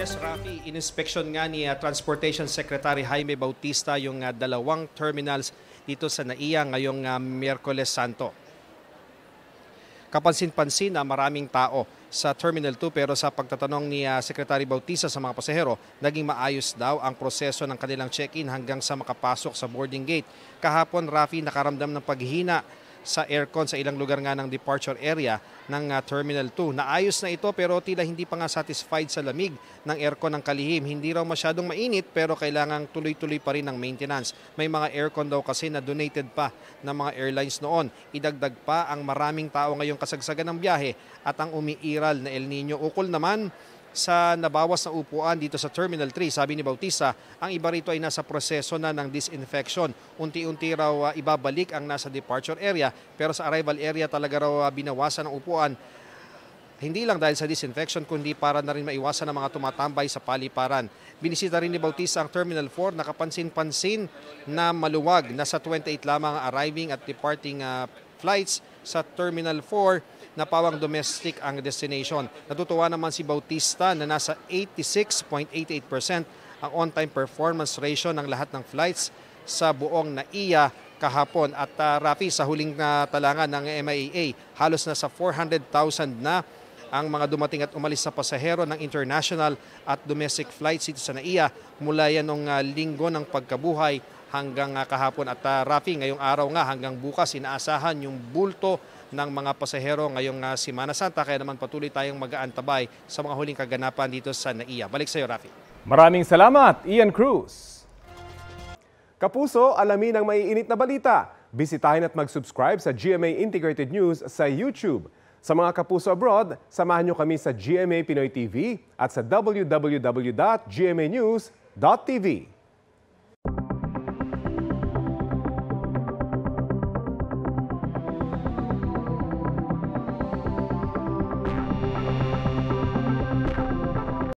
Yes, Rafi, ininspeksyon nga ni Transportation Secretary Jaime Bautista yung dalawang terminals dito sa NAIA ngayong Miyerkules Santo. Kapansin-pansin na maraming tao sa Terminal 2 pero sa pagtatanong ni Secretary Bautista sa mga pasahero, naging maayos daw ang proseso ng kanilang check-in hanggang sa makapasok sa boarding gate. Kahapon, Rafi, nakaramdam ng paghihina sa aircon sa ilang lugar nga ng departure area ng Terminal 2. Naayos na ito pero tila hindi pa nga satisfied sa lamig ng aircon ng kalihim. Hindi raw masyadong mainit pero kailangang tuloy-tuloy pa rin ang maintenance. May mga aircon daw kasi na donated pa ng mga airlines noon. Idagdag pa ang maraming tao ngayong kasagsagan ng biyahe at ang umiiral na El Nino. Ukol naman sa nabawas na upuan dito sa Terminal 3, sabi ni Bautista, ang iba rito ay nasa proseso na ng disinfection. Unti-unti raw ibabalik ang nasa departure area pero sa arrival area talaga raw binawasan ang upuan. Hindi lang dahil sa disinfection kundi para na rin maiwasan ang mga tumatambay sa paliparan. Binisita rin ni Bautista ang Terminal 4, nakapansin-pansin na maluwag. Nasa 28 lamang arriving at departing flights sa Terminal 4 na pawang domestic ang destination. Natutuwa naman si Bautista na nasa 86.88% ang on-time performance ratio ng lahat ng flights sa buong NAIA kahapon. At Rafi, sa huling talangan ng MIAA, halos nasa 400,000 na ang mga dumating at umalis na pasahero ng international at domestic flights dito sa NAIA mula yan ng linggo ng pagkabuhay hanggang kahapon. At Rafi, ngayong araw nga hanggang bukas inaasahan yung bulto ng mga pasahero ngayong Semana Santa, kaya naman patuloy tayong mag-aantabay sa mga huling kaganapan dito sa NAIA. Balik sa iyo, Rafi. Maraming salamat, Ian Cruz. Kapuso, alamin ang maiinit na balita. Bisitahin at mag-subscribe sa GMA Integrated News sa YouTube. Sa mga kapuso abroad, samahan nyo kami sa GMA Pinoy TV at sa www.gmanews.tv.